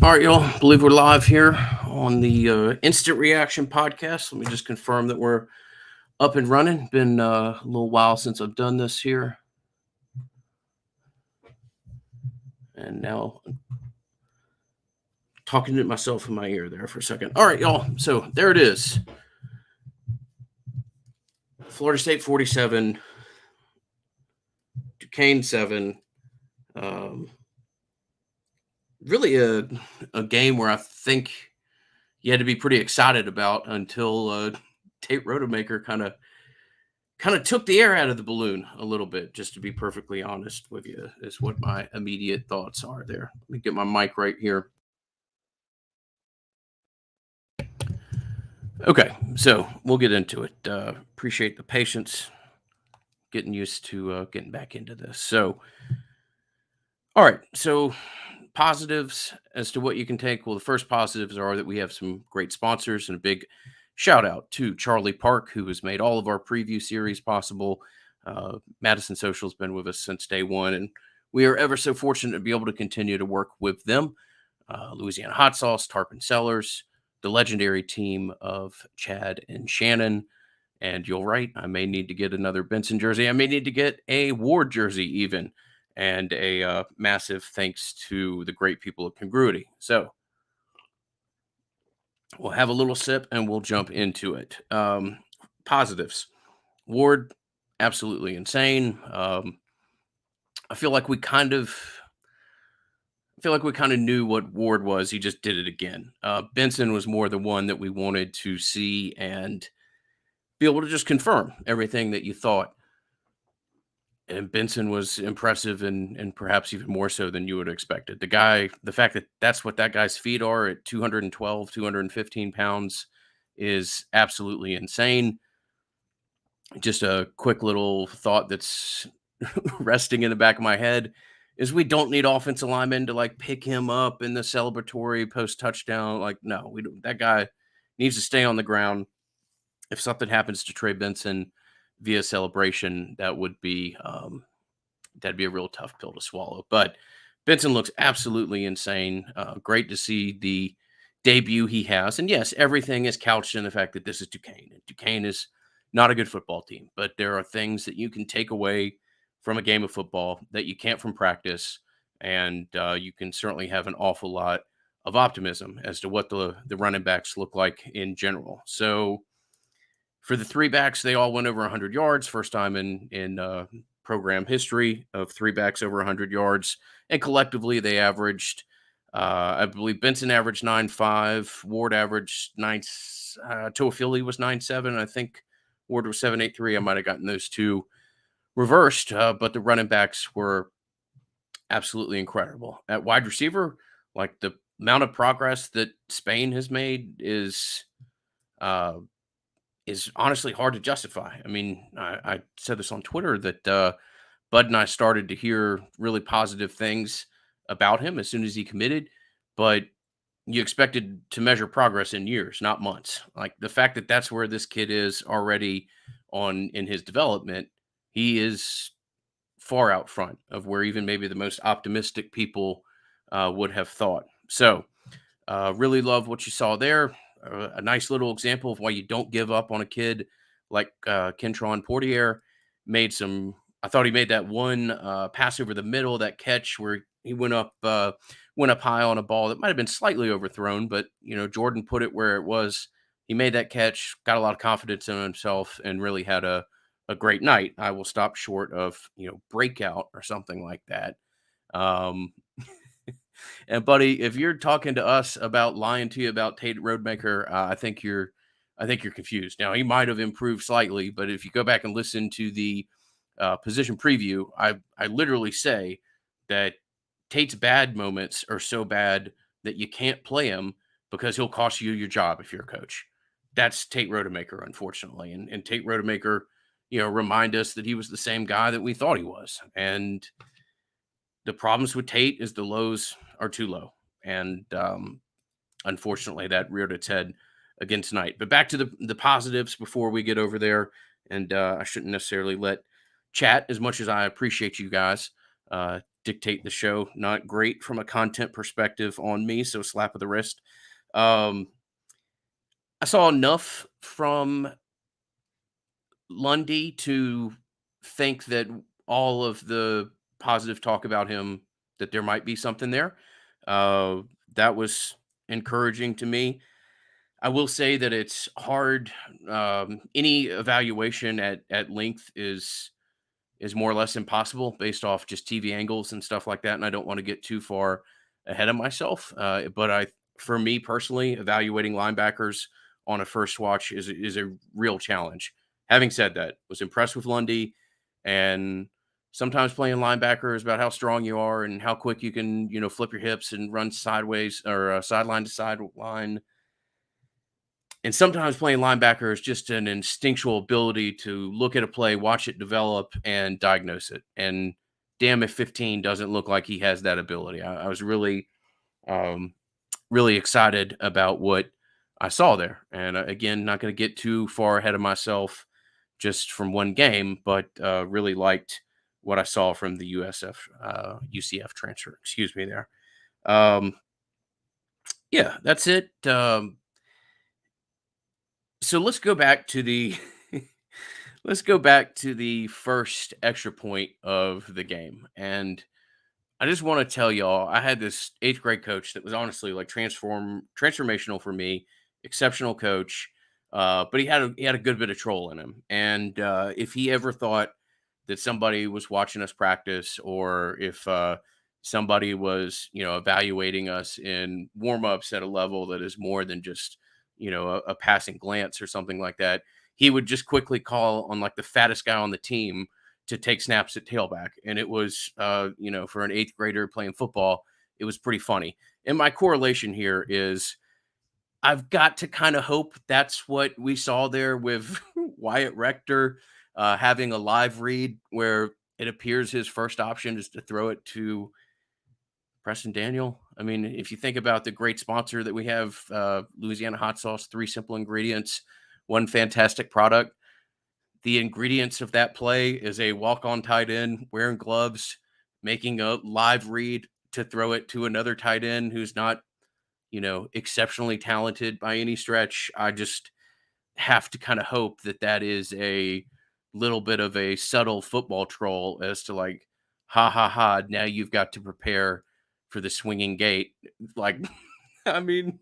All right, y'all. Believe we're live here on the Instant Reaction podcast. Let me just confirm that we're up and running. Been a little while since I've done this here, and now I'm talking to myself in my ear there for a second. All right, y'all. So there it is. Florida State 47, Duquesne 7. Um, really a game where I think you had to be pretty excited about until Tate Rodemaker kind of took the air out of the balloon a little bit, just to be perfectly honest with you, is what my immediate thoughts are there. Let me get my mic right here. Okay, so we'll get into it. Appreciate the patience, getting used to getting back into this. So, all right, so positives as to what you can take. Well, the first positives are that we have some great sponsors, and a big shout out to Charlie Park, who has made all of our preview series possible. Madison Social has been with us since day one, and we are ever so fortunate to be able to continue to work with them. Louisiana Hot Sauce, Tarpon Cellars, the legendary team of Chad and Shannon. And you're right, I may need to get another Benson jersey. I may need to get a Ward jersey even. And a massive thanks to the great people of Congruity. So we'll have a little sip and we'll jump into it. Positives. Ward, absolutely insane. I feel like we kind of knew what Ward was. He just did it again. Benson was more the one that we wanted to see and be able to just confirm everything that you thought. And Benson was impressive and perhaps even more so than you would have expected. The fact that that's what that guy's feet are at 212, 215 pounds is absolutely insane. Just a quick little thought that's resting in the back of my head is we don't need offensive linemen to like pick him up in the celebratory post touchdown. Like, no, we don't. That guy needs to stay on the ground. If something happens to Trey Benson via celebration, that'd be a real tough pill to swallow. But Benson looks absolutely insane. Great to see the debut he has. And yes, everything is couched in the fact that this is Duquesne. Duquesne is not a good football team, but there are things that you can take away from a game of football that you can't from practice. And you can certainly have an awful lot of optimism as to what the running backs look like in general. So for the three backs, they all went over 100 yards. First time in program history of three backs over 100 yards. And collectively, they averaged, I believe Benson averaged 9.5, Ward averaged 9, Toafili was 9.7. I think Ward was 7.83. I might have gotten those two reversed, but the running backs were absolutely incredible. At wide receiver, like the amount of progress that Spain has made is honestly hard to justify. I mean, I said this on Twitter that Bud and I started to hear really positive things about him as soon as he committed, but you expected to measure progress in years, not months. Like the fact that that's where this kid is already on in his development, he is far out front of where even maybe the most optimistic people would have thought. So, really love what you saw there. A nice little example of why you don't give up on a kid like Kentron Portier. I thought he made that one pass over the middle, that catch where he went up high on a ball that might have been slightly overthrown, but Jordan put it where it was. He made that catch, got a lot of confidence in himself, and really had a great night. I will stop short of breakout or something like that. Um, And buddy, if you're talking to us about lying to you about Tate Rodemaker, I think you're confused. Now he might have improved slightly, but if you go back and listen to the position preview, I literally say that Tate's bad moments are so bad that you can't play him because he'll cost you your job if you're a coach. That's Tate Rodemaker, unfortunately, and Tate Rodemaker, remind us that he was the same guy that we thought he was, and the problems with Tate is the lows are too low. And unfortunately, that reared its head again tonight. But back to the positives before we get over there. And I shouldn't necessarily let chat as much as I appreciate you guys. dictate the show. Not great from a content perspective on me, so slap of the wrist. Um, I saw enough from Lundy to think that all of the positive talk about him, that there might be something there. Uh, that was encouraging to me. I will say that it's hard. Any evaluation at length is more or less impossible based off just TV angles and stuff like that. And I don't want to get too far ahead of myself. But for me personally, evaluating linebackers on a first watch is a real challenge. Having said that, was impressed with Lundy, and sometimes playing linebacker is about how strong you are and how quick you can, flip your hips and run sideways or sideline to sideline, and sometimes playing linebacker is just an instinctual ability to look at a play, watch it develop, and diagnose it. And damn if 15 doesn't look like he has that ability. I was um, really excited about what I saw there. And again, not going to get too far ahead of myself just from one game, but really liked what I saw from the UCF transfer. Excuse me there. Um, yeah, that's it. So let's go back to the let's go back to the first extra point of the game. And I just want to tell y'all, I had this eighth grade coach that was honestly like transformational for me, exceptional coach. But he had a good bit of troll in him. And if he ever thought that somebody was watching us practice, or if somebody was, evaluating us in warm-ups at a level that is more than just, a passing glance or something like that, he would just quickly call on like the fattest guy on the team to take snaps at tailback. And it was, for an eighth grader playing football, it was pretty funny. And my correlation here is I've got to kind of hope that's what we saw there with Wyatt Rector having a live read where it appears his first option is to throw it to Preston Daniel. I mean, if you think about the great sponsor that we have, Louisiana Hot Sauce, three simple ingredients, one fantastic product. The ingredients of that play is a walk-on tight end wearing gloves, making a live read to throw it to another tight end who's not, exceptionally talented by any stretch. I just have to kind of hope that that is a little bit of a subtle football troll as to like, ha ha ha, now you've got to prepare for the swinging gate. Like, I mean,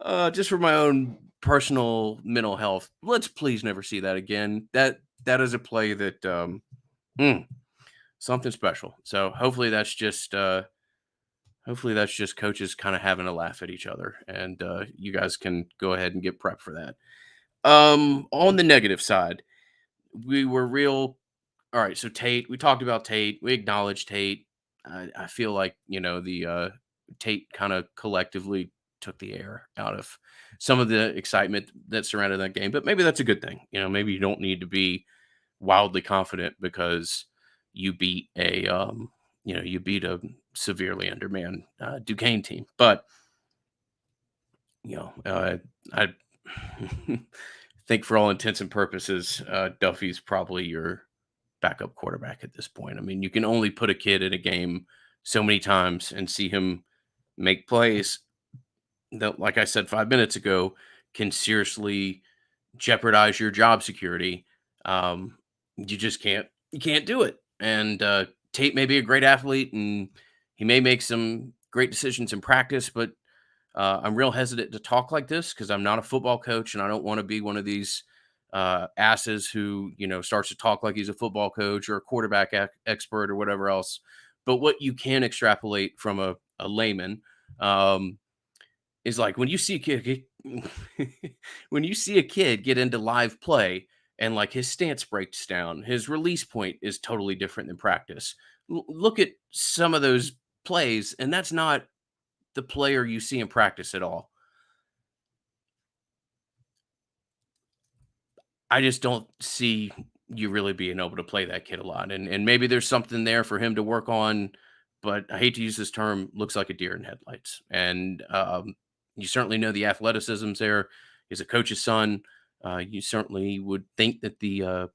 just for my own personal mental health, let's please never see that again. That is a play that mm, something special. So hopefully that's just coaches kind of having a laugh at each other, and you guys can go ahead and get prepped for that. On the negative side, we were real. All right, so Tate, we talked about Tate. We acknowledged Tate. I feel like the Tate kind of collectively took the air out of some of the excitement that surrounded that game. But maybe that's a good thing. Maybe you don't need to be wildly confident because you beat a severely undermanned Duquesne team. But I think for all intents and purposes, Duffy's probably your backup quarterback at this point. I mean, you can only put a kid in a game so many times and see him make plays that, like I said 5 minutes ago, can seriously jeopardize your job security. You just can't do it. And Tate may be a great athlete and he may make some great decisions in practice, but I'm real hesitant to talk like this because I'm not a football coach and I don't want to be one of these asses who starts to talk like he's a football coach or a quarterback expert or whatever else. But what you can extrapolate from a layman um, is like when you see a kid when you see a kid get into live play and like his stance breaks down, his release point is totally different than practice. Look at some of those plays, and that's not the player you see in practice at all. I just don't see you really being able to play that kid a lot, and maybe there's something there for him to work on, but I hate to use this term, looks like a deer in headlights. And you certainly know the athleticism's there. He's a coach's son. You certainly would think that the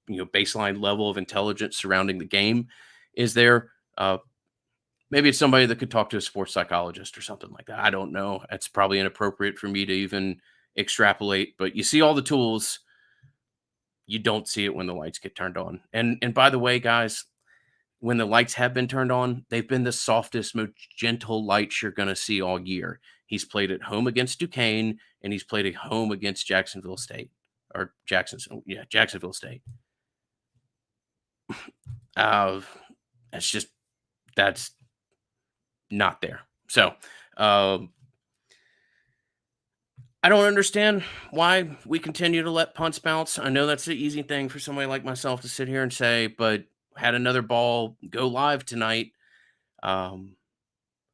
baseline level of intelligence surrounding the game is there. Uh, Maybe it's somebody that could talk to a sports psychologist or something like that. I don't know. It's probably inappropriate for me to even extrapolate, but you see all the tools, you don't see it when the lights get turned on. And by the way, guys, when the lights have been turned on, they've been the softest, most gentle lights you're going to see all year. He's played at home against Duquesne, and he's played at home against Jacksonville State or Jacksonville State. Uh, that's just that's not there. So I don't understand why we continue to let punts bounce. I know that's the easy thing for somebody like myself to sit here and say, but had another ball go live tonight. Um,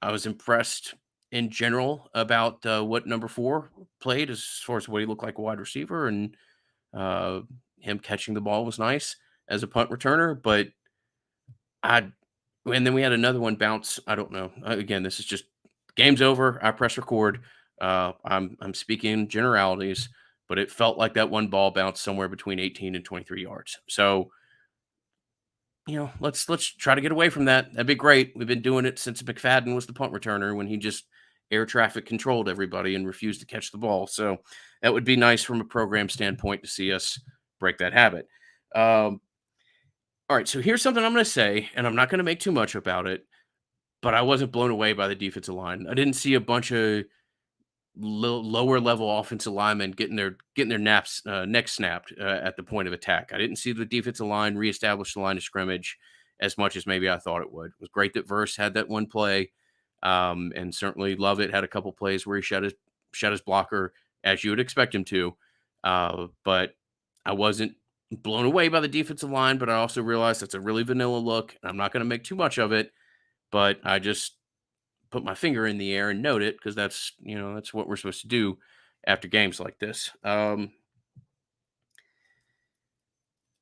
I was impressed in general about what number four played as far as what he looked like a wide receiver, and uh, him catching the ball was nice as a punt returner. But I, and then we had another one bounce. I don't know. Again, this is just game's over. I press record. I'm speaking generalities, but it felt like that one ball bounced somewhere between 18 and 23 yards. So let's try to get away from that. That'd be great. We've been doing it since McFadden was the punt returner when he just air traffic controlled everybody and refused to catch the ball. So that would be nice from a program standpoint to see us break that habit. Um, all right, so here's something I'm going to say, and I'm not going to make too much about it, but I wasn't blown away by the defensive line. I didn't see a bunch of lower level offensive linemen getting their necks snapped at the point of attack. I didn't see the defensive line reestablish the line of scrimmage as much as maybe I thought it would. It was great that Verse had that one play, and certainly Lovett had a couple plays where he shut his blocker as you would expect him to. But I wasn't blown away by the defensive line, but I also realized that's a really vanilla look, and I'm not going to make too much of it. But I just put my finger in the air and note it because that's what we're supposed to do after games like this.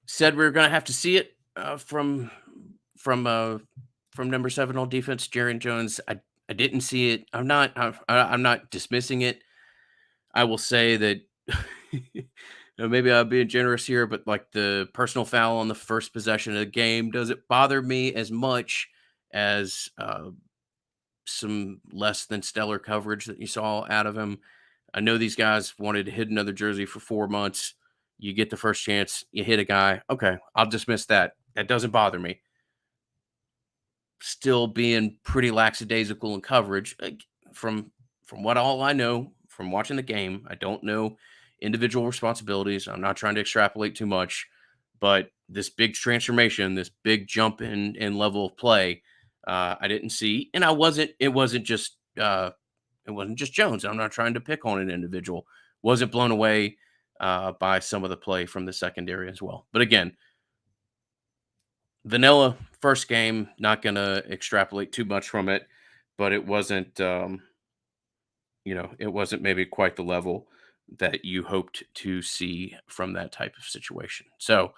Said we are going to have to see it from uh, from number 7 on defense, Jaron Jones. I didn't see it. I'm not dismissing it. I will say that maybe I'm being generous here, but like the personal foul on the first possession of the game doesn't bother me as much as some less than stellar coverage that you saw out of him. I know these guys wanted to hit another jersey for 4 months. You get the first chance, you hit a guy. Okay, I'll dismiss that. That doesn't bother me. Still being pretty lackadaisical in coverage. From what all I know from watching the game, I don't know individual responsibilities. I'm not trying to extrapolate too much, but this big transformation, this big jump in level of play, I didn't see, and I wasn't. It wasn't just Jones. I'm not trying to pick on an individual. Wasn't blown away by some of the play from the secondary as well. But again, vanilla first game. Not going to extrapolate too much from it, but it wasn't. It wasn't maybe quite the level that you hoped to see from that type of situation. So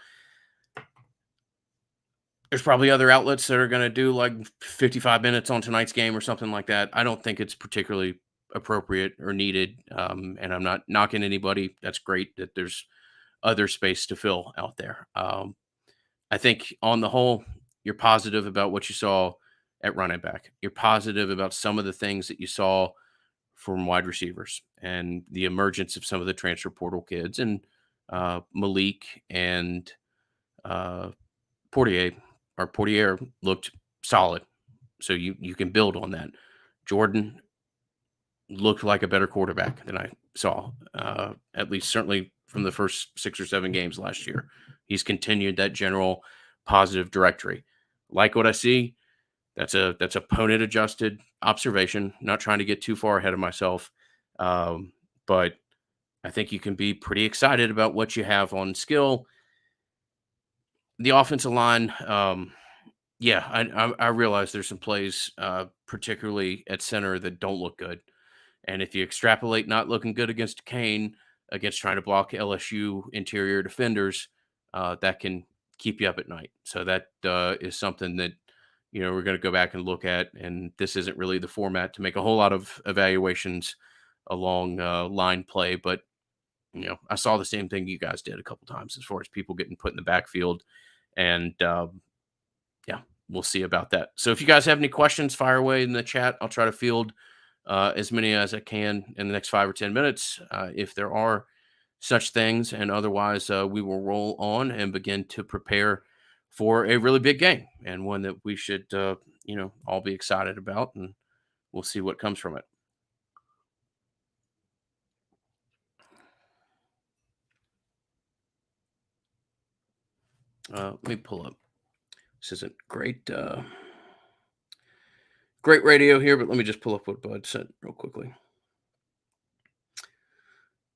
there's probably other outlets that are going to do like 55 minutes on tonight's game or something like that. I don't think it's particularly appropriate or needed. And I'm not knocking anybody. That's great that there's other space to fill out there. I think on the whole, you're positive about what you saw at running back. You're positive about some of the things that you saw from wide receivers and the emergence of some of the transfer portal kids and Malik and uh, Portier Portier looked solid. So you can build on that. Jordan looked like a better quarterback than I saw, at least certainly from the first 6 or 7 games last year. He's continued that general positive directory. Like what I see. That's opponent adjusted observation. Not trying to get too far ahead of myself, but I think you can be pretty excited about what you have on skill. The offensive line, yeah, I realize there's some plays, particularly at center, that don't look good. And if you extrapolate not looking good against Kane, against trying to block LSU interior defenders, that can keep you up at night. So that is something that we're going to go back and look at. And this isn't really the format to make a whole lot of evaluations along line play, but I saw the same thing you guys did a couple times as far as people getting put in the backfield, and yeah, we'll see about that. So if you guys have any questions, fire away in the chat. I'll try to field as many as I can in the next 5 or 10 minutes, if there are such things. And otherwise, we will roll on and begin to prepare for a really big game and one that we should, all be excited about. And we'll see what comes from it. Let me pull up. This isn't great radio here, but let me just pull up what Bud said real quickly.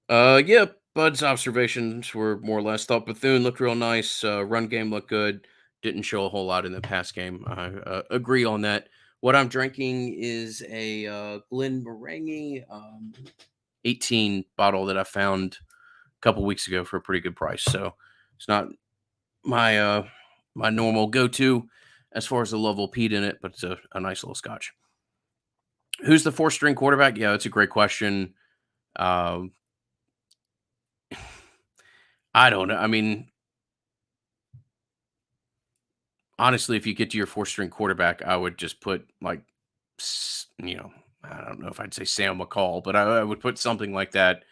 Yeah, Bud's observations were more or less thought Bethune looked real nice. Run game looked good. Didn't show a whole lot in the pass game. I agree on that. What I'm drinking is a Glen Morangi 18 bottle that I found a couple weeks ago for a pretty good price. So it's not my my normal go-to as far as the level of peat in it, but it's a nice little scotch. Who's the fourth string quarterback? Yeah, that's a great question. Um, I don't know. I mean, honestly, if you get to your fourth string quarterback, I would just put like, I don't know if I'd say Sam McCall, but I would put something like that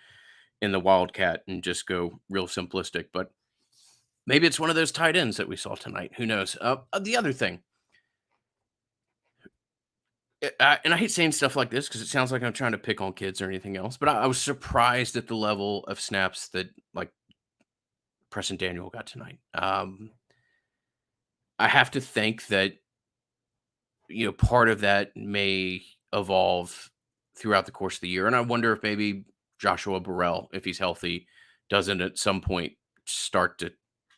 in the Wildcat and just go real simplistic. But maybe it's one of those tight ends that we saw tonight. Who knows? The other thing, and I hate saying stuff like this because it sounds like I'm trying to pick on kids or anything else, but I was surprised at the level of snaps that like Preston Daniel got tonight. I have to think that part of that may evolve throughout the course of the year. And I wonder if maybe Joshua Burrell, if he's healthy, doesn't at some point start to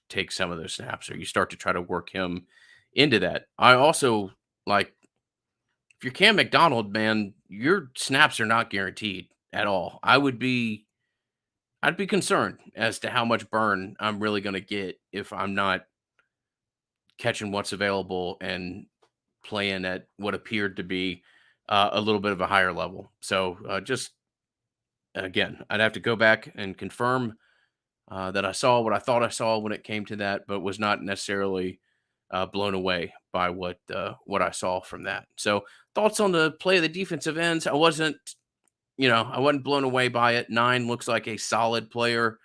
take some of those snaps, or you start to try to work him into that. I also like if you're Cam McDonald, man, your snaps are not guaranteed at all. I'd be concerned as to how much burn I'm really going to get if I'm not catching what's available and playing at what appeared to be a little bit of a higher level. So just again, I'd have to go back and confirm that I saw what I thought I saw when it came to that, but was not necessarily blown away by what I saw from that. So thoughts on the play of the defensive ends? I wasn't blown away by it. Nine looks like a solid player,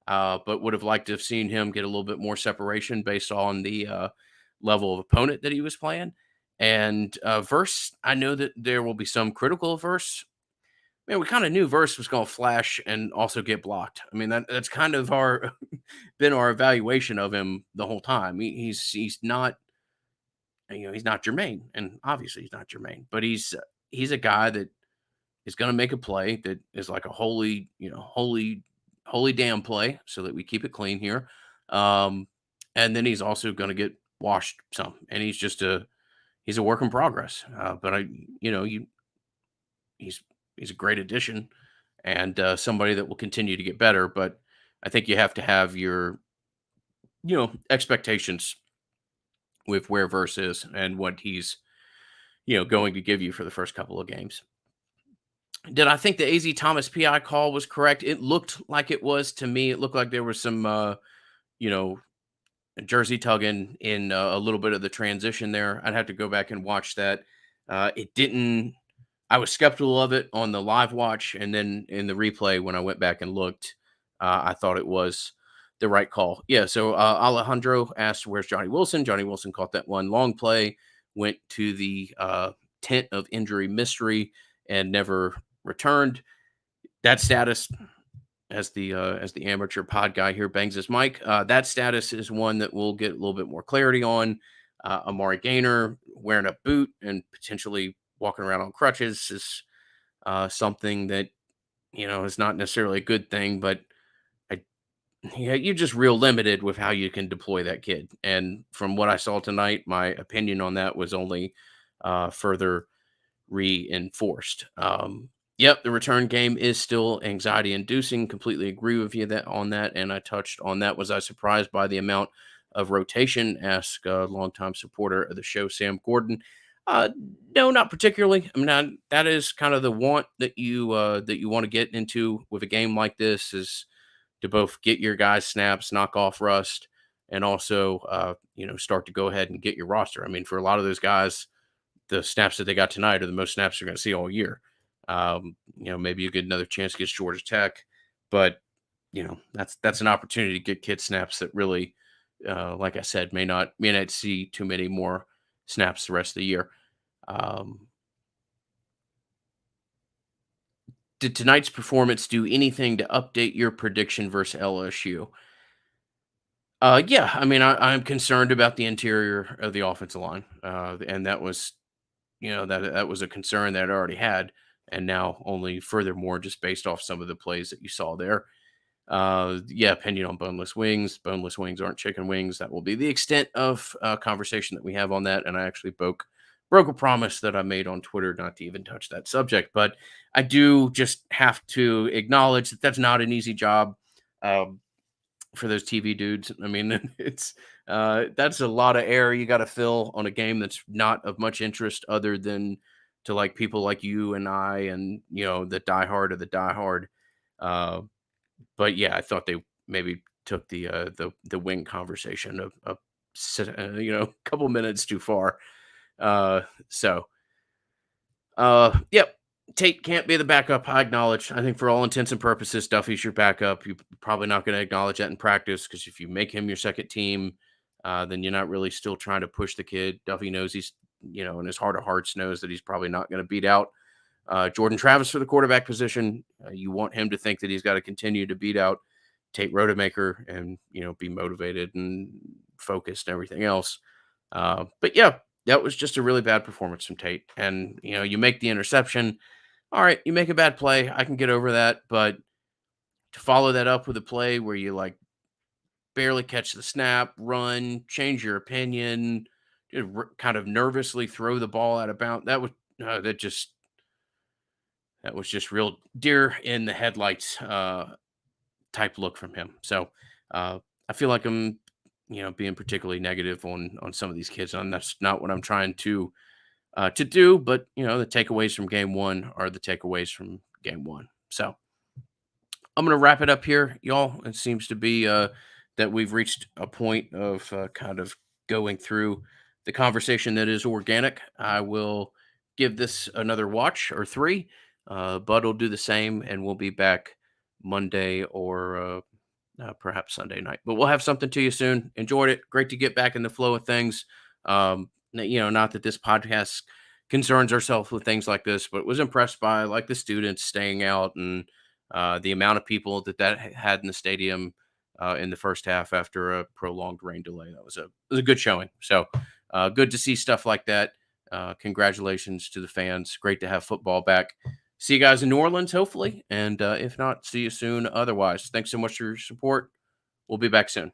but would have liked to have seen him get a little bit more separation based on the level of opponent that he was playing. And Verse, I know that there will be some critical of Verse. Man, we kind of knew Verse was going to flash and also get blocked. I mean, that's kind of our been our evaluation of him the whole time. He's not, he's not Jermaine, and obviously he's not Jermaine, but he's a guy that is going to make a play that is like a holy damn play, so that we keep it clean here. Um, and then he's also going to get washed some, and he's a work in progress. But he's he's a great addition and somebody that will continue to get better. But I think you have to have your expectations with where Verse is and what he's going to give you for the first couple of games. Did I think the AZ Thomas PI call was correct? It looked like it was to me. It looked like there was some you know jersey tugging in a little bit of the transition there. I'd have to go back and watch that. It didn't. I was skeptical of it on the live watch, and then in the replay when I went back and looked, I thought it was the right call. Yeah. So Alejandro asked, "Where's Johnny Wilson?" Johnny Wilson caught that one long play, went to the tent of injury mystery, and never returned. That status, as the amateur pod guy here bangs his mic, that status is one that we'll get a little bit more clarity on. Amari Gainer wearing a boot and potentially walking around on crutches is something that is not necessarily a good thing, but I, yeah, you're just real limited with how you can deploy that kid. And from what I saw tonight, my opinion on that was only further reinforced. Yep, the return game is still anxiety inducing. Completely agree with you on that. And I touched on that. Was I surprised by the amount of rotation? Ask a longtime supporter of the show, Sam Gordon. Uh, no, not particularly. I mean, that is kind of the want that you want to get into with a game like this is to both get your guys snaps, knock off rust, and also, start to go ahead and get your roster. I mean, for a lot of those guys, the snaps that they got tonight are the most snaps they're going to see all year. Maybe you get another chance against Georgia Tech, but that's an opportunity to get kid snaps that really, like I said, may not see too many more snaps the rest of the year. Um, did tonight's performance do anything to update your prediction versus LSU? Yeah, I mean, I'm concerned about the interior of the offensive line, and that was, that was a concern that I already had, and now only furthermore, just based off some of the plays that you saw there. Yeah, opinion on boneless wings. Boneless wings aren't chicken wings. That will be the extent of conversation that we have on that. And I actually broke a promise that I made on Twitter not to even touch that subject. But I do just have to acknowledge that that's not an easy job. Um, for those TV dudes. I mean, that's a lot of air you got to fill on a game that's not of much interest other than to like people like you and I and the diehard of the diehard. Uh, but yeah, I thought they maybe took the wing conversation a couple minutes too far. So yep. Tate can't be the backup. I acknowledge. I think for all intents and purposes, Duffy's your backup. You're probably not going to acknowledge that in practice because if you make him your second team, then you're not really still trying to push the kid. Duffy knows he's, in his heart of hearts, knows that he's probably not going to beat out Jordan Travis for the quarterback position. You want him to think that he's got to continue to beat out Tate Rodemaker and, be motivated and focused and everything else. But yeah, that was just a really bad performance from Tate. And, you make the interception. All right, you make a bad play. I can get over that. But to follow that up with a play where you like barely catch the snap, run, change your opinion, kind of nervously throw the ball out of bounds, that was just real deer in the headlights type look from him. So I feel like I'm, being particularly negative on some of these kids, and that's not what I'm trying to do. But the takeaways from game one are the takeaways from game one. So I'm gonna wrap it up here, y'all. It seems to be that we've reached a point of kind of going through the conversation that is organic. I will give this another watch or three. Bud will do the same, and we'll be back Monday or perhaps Sunday night. But we'll have something to you soon. Enjoyed it. Great to get back in the flow of things. Not that this podcast concerns ourselves with things like this, but was impressed by like the students staying out and the amount of people that had in the stadium in the first half after a prolonged rain delay. That was a good showing. So good to see stuff like that. Congratulations to the fans. Great to have football back. See you guys in New Orleans, hopefully. And if not, see you soon. Otherwise, thanks so much for your support. We'll be back soon.